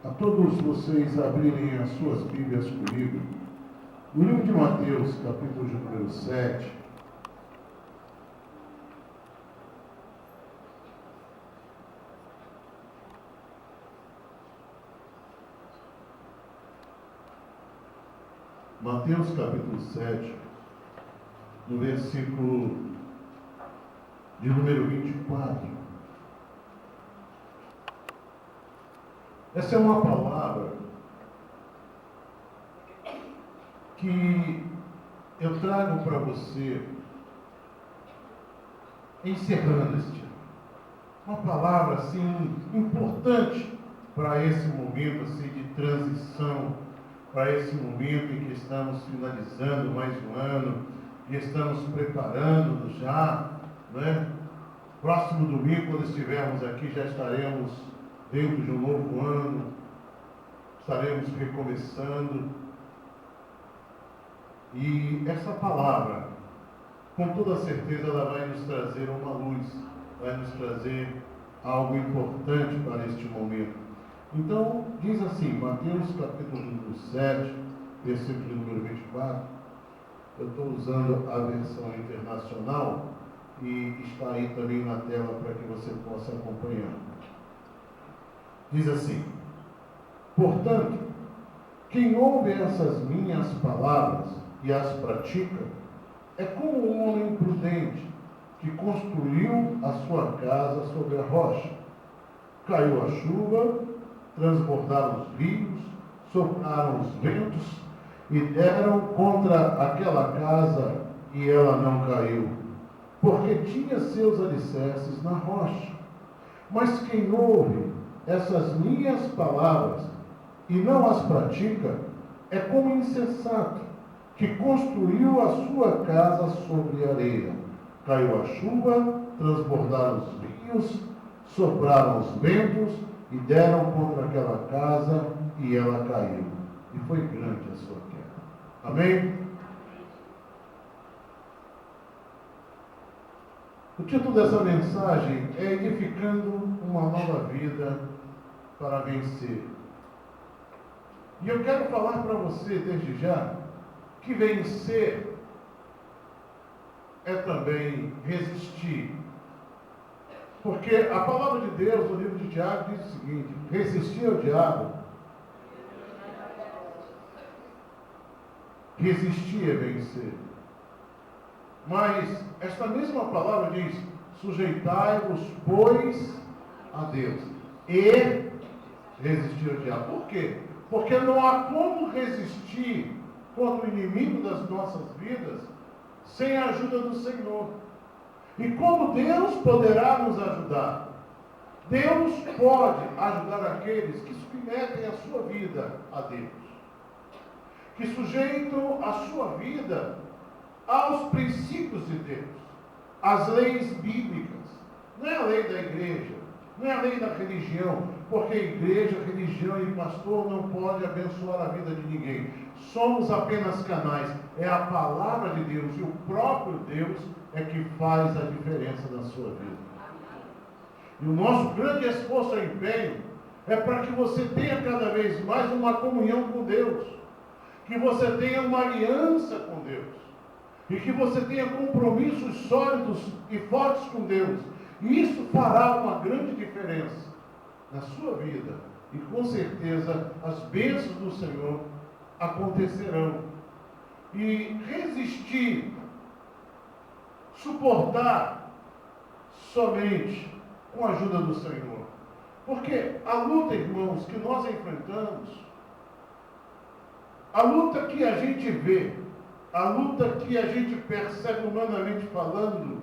a todos vocês abrirem as suas Bíblias comigo, no livro de Mateus, capítulo de número 7. Mateus, capítulo 7, no versículo de número 24. Essa é uma palavra que eu trago para você, encerrando este ano. Uma palavra, assim, importante para esse momento, assim, de transição, para esse momento em que estamos finalizando mais um ano, e estamos preparando-nos já, né? Próximo domingo, quando estivermos aqui, já estaremos dentro de um novo ano, estaremos recomeçando. E essa palavra, com toda certeza, ela vai nos trazer uma luz, vai nos trazer algo importante para este momento. Então, diz assim, Mateus capítulo número 7, versículo número 24, eu estou usando a versão internacional e está aí também na tela para que você possa acompanhar. Diz assim: portanto, quem ouve essas minhas palavras e as pratica, é como um homem prudente que construiu a sua casa sobre a rocha. Caiu a chuva, transbordaram os rios, sopraram os ventos e deram contra aquela casa, e ela não caiu, porque tinha seus alicerces na rocha. Mas quem ouve essas minhas palavras e não as pratica, é como insensato que construiu a sua casa sobre areia. Caiu a chuva, transbordaram os rios, sopraram os ventos e deram contra aquela casa, e ela caiu. E foi grande a sua queda. Amém? O título dessa mensagem é Edificando uma Nova Vida para Vencer. E eu quero falar para você, desde já, que vencer é também resistir. Porque a palavra de Deus, no livro de Tiago, diz o seguinte: resistir ao diabo, resistir é vencer. Mas esta mesma palavra diz: sujeitai-vos, pois, a Deus, e resistir ao diabo. Por quê? Porque não há como resistir contra o inimigo das nossas vidas sem a ajuda do Senhor. E como Deus poderá nos ajudar? Deus pode ajudar aqueles que submetem a sua vida a Deus, que sujeitam a sua vida aos princípios de Deus, às leis bíblicas. Não é a lei da igreja, não é a lei da religião, porque igreja, religião e pastor não pode abençoar a vida de ninguém. Somos apenas canais. É a palavra de Deus e o próprio Deus é que faz a diferença na sua vida. E o nosso grande esforço e empenho é para que você tenha cada vez mais uma comunhão com Deus, que você tenha uma aliança com Deus, e que você tenha compromissos sólidos e fortes com Deus. E isso fará uma grande diferença na sua vida. E com certeza as bênçãos do Senhor acontecerão. E resistir, suportar somente com a ajuda do Senhor. Porque a luta, irmãos, que nós enfrentamos, a luta que a gente vê, a luta que a gente percebe humanamente falando,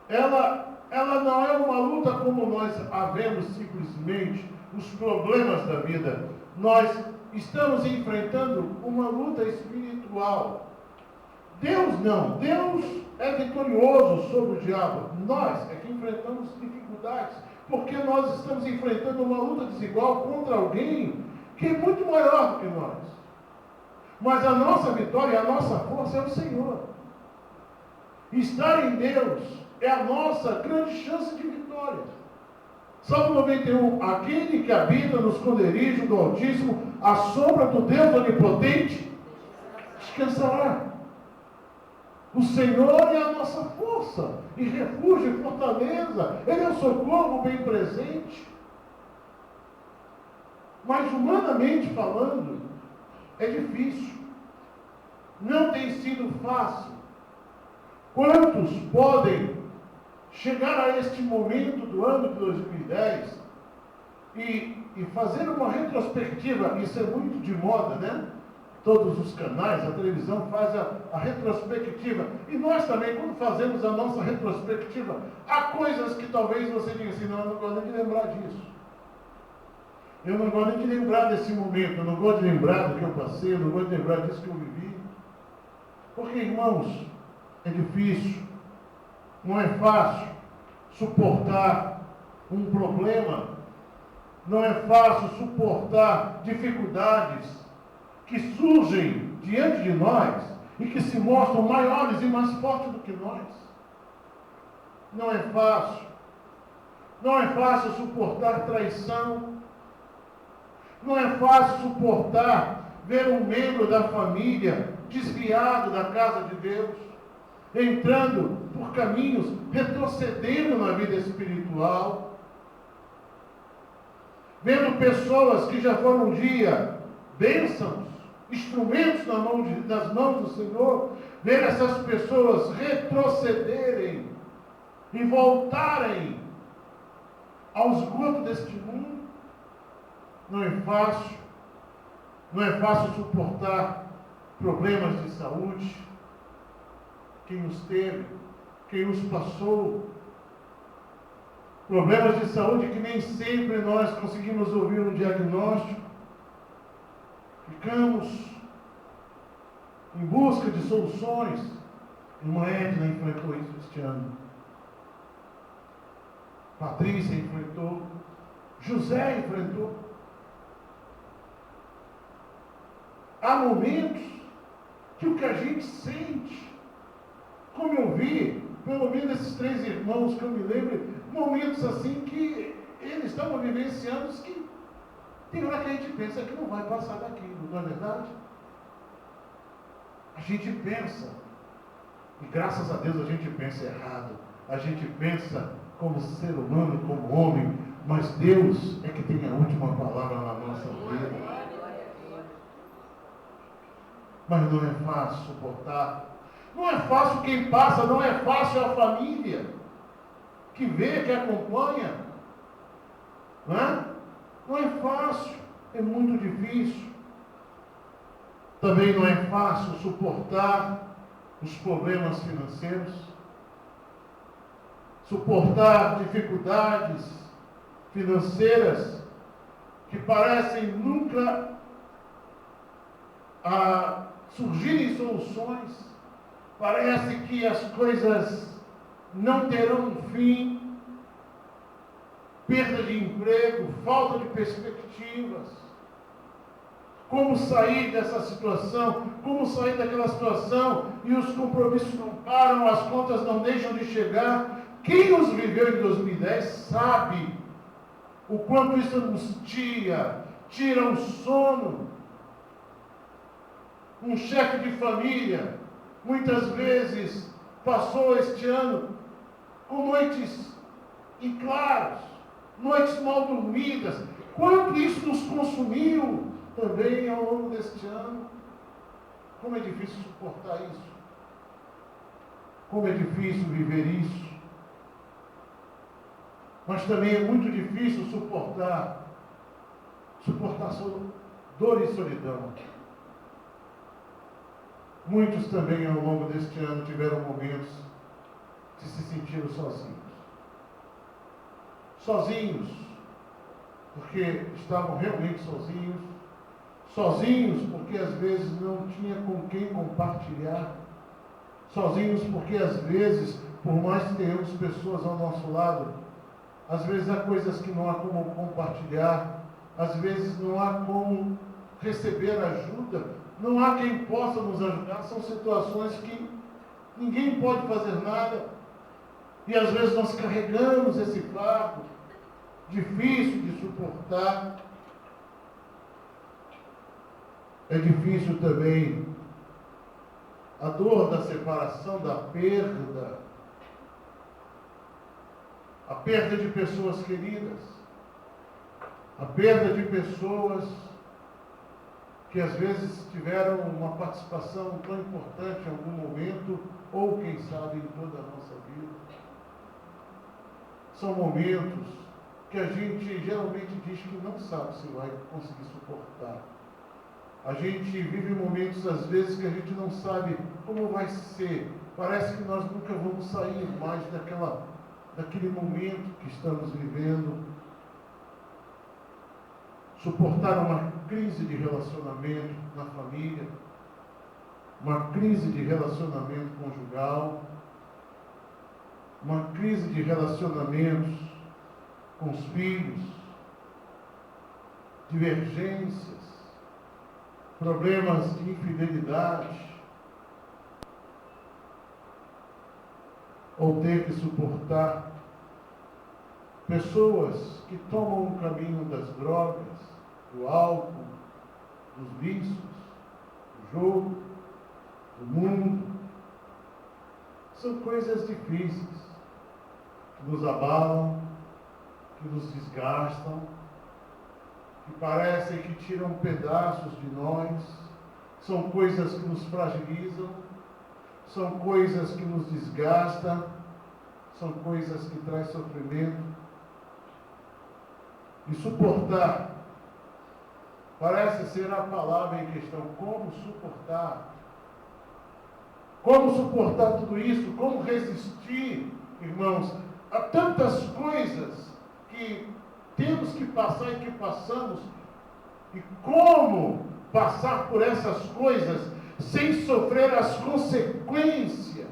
ela não é uma luta como nós a vemos simplesmente, os problemas da vida. Nós estamos enfrentando uma luta espiritual. Deus não. Deus é vitorioso sobre o diabo. Nós é que enfrentamos dificuldades, porque nós estamos enfrentando uma luta desigual contra alguém que é muito maior do que nós. Mas a nossa vitória, a nossa força é o Senhor. Estar em Deus é a nossa grande chance de vitória. Salmo 91, aquele que habita no esconderijo do Altíssimo, à sombra do Deus Onipotente, descansará. O Senhor é a nossa força, e refúgio e fortaleza. Ele é o socorro bem presente. Mas, humanamente falando, é difícil. Não tem sido fácil. Quantos podem chegar a este momento do ano de 2010 e fazer uma retrospectiva? Isso é muito de moda, né? Todos os canais, a televisão faz a retrospectiva. E nós também, quando fazemos a nossa retrospectiva, há coisas que talvez você diga assim, não, eu não gosto nem de lembrar disso. Eu não gosto nem de lembrar desse momento, eu não gosto de lembrar do que eu passei, eu não gosto de lembrar disso que eu vivi. Porque, irmãos, é difícil, não é fácil suportar um problema, não é fácil suportar dificuldades que surgem diante de nós e que se mostram maiores e mais fortes do que nós. Não é fácil. Não é fácil suportar traição. Não é fácil suportar ver um membro da família desviado da casa de Deus, entrando por caminhos, retrocedendo na vida espiritual. Vendo pessoas que já foram um dia bênçãos, instrumentos nas mãos do Senhor, ver essas pessoas retrocederem e voltarem ao esgoto deste mundo. Não é fácil. Não é fácil suportar problemas de saúde. Quem os teve, quem os passou. Problemas de saúde que nem sempre nós conseguimos ouvir um diagnóstico. Ficamos em busca de soluções. Irmã Edna enfrentou isso este ano. Patrícia enfrentou. José enfrentou. Há momentos que o que a gente sente, como eu vi, pelo menos esses 3 irmãos que eu me lembro, momentos assim que eles estavam vivenciando que tem hora que a gente pensa que não vai passar daquilo, não é verdade? A gente pensa, e graças a Deus a gente pensa errado, a gente pensa como ser humano, como homem, mas Deus é que tem a última palavra na nossa vida. Mas não é fácil suportar. Não é fácil quem passa, não é fácil a família que vê, que acompanha. Não é? Não é fácil, é muito difícil. Também não é fácil suportar os problemas financeiros, suportar dificuldades financeiras que parecem nunca surgirem soluções. Parece que as coisas não terão fim. Perda de emprego, falta de perspectivas. Como sair dessa situação? Como sair daquela situação? E os compromissos não param, as contas não deixam de chegar. Quem os viveu em 2010 sabe o quanto isso angustia, tira o sono. Um chefe de família, muitas vezes, passou este ano com noites inclaras, noites mal dormidas. Quanto isso nos consumiu também ao longo deste ano. Como é difícil suportar isso. Como é difícil viver isso. Mas também é muito difícil suportar dor e solidão. Muitos também ao longo deste ano tiveram momentos de se sentiram sozinhos. Sozinhos, porque estavam realmente sozinhos. Sozinhos porque às vezes não tinha com quem compartilhar. Sozinhos porque às vezes, por mais que tenhamos pessoas ao nosso lado, às vezes há coisas que não há como compartilhar. Às vezes não há como receber ajuda. Não há quem possa nos ajudar. São situações que ninguém pode fazer nada. E às vezes nós carregamos esse fardo. difícil de suportar. É difícil também a dor da separação, da perda, a perda de pessoas queridas, a perda de pessoas que às vezes tiveram uma participação tão importante em algum momento, ou quem sabe em toda a nossa vida. São momentos que a gente geralmente diz que não sabe se vai conseguir suportar. A gente vive momentos às vezes que a gente não sabe como vai ser. Parece que nós nunca vamos sair mais daquele momento que estamos vivendo. Suportar uma crise de relacionamento na família, uma crise de relacionamento conjugal, uma crise de relacionamentos com os filhos, divergências, problemas de infidelidade, ou ter que suportar pessoas que tomam o caminho das drogas, do álcool, dos vícios, do jogo, do mundo. São coisas difíceis, que nos abalam, que nos desgastam, que parecem que tiram pedaços de nós. São coisas que nos fragilizam, são coisas que nos desgastam, são coisas que trazem sofrimento. E suportar parece ser a palavra em questão. Como suportar? Como suportar tudo isso? Como resistir, irmãos, a tantas coisas que temos que passar e que passamos? E como passar por essas coisas sem sofrer as consequências?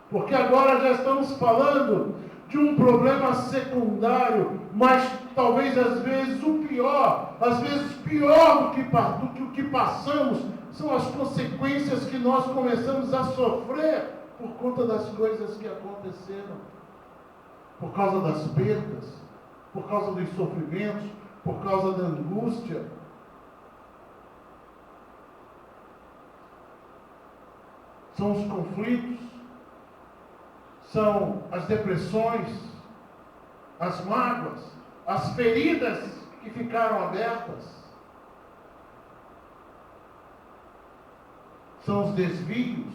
Porque agora já estamos falando de um problema secundário, mas talvez às vezes o pior, às vezes pior do que o que passamos, são as consequências que nós começamos a sofrer por conta das coisas que aconteceram, por causa das perdas, por causa dos sofrimentos, por causa da angústia. São os conflitos, são as depressões, as mágoas, as feridas que ficaram abertas, são os desvios,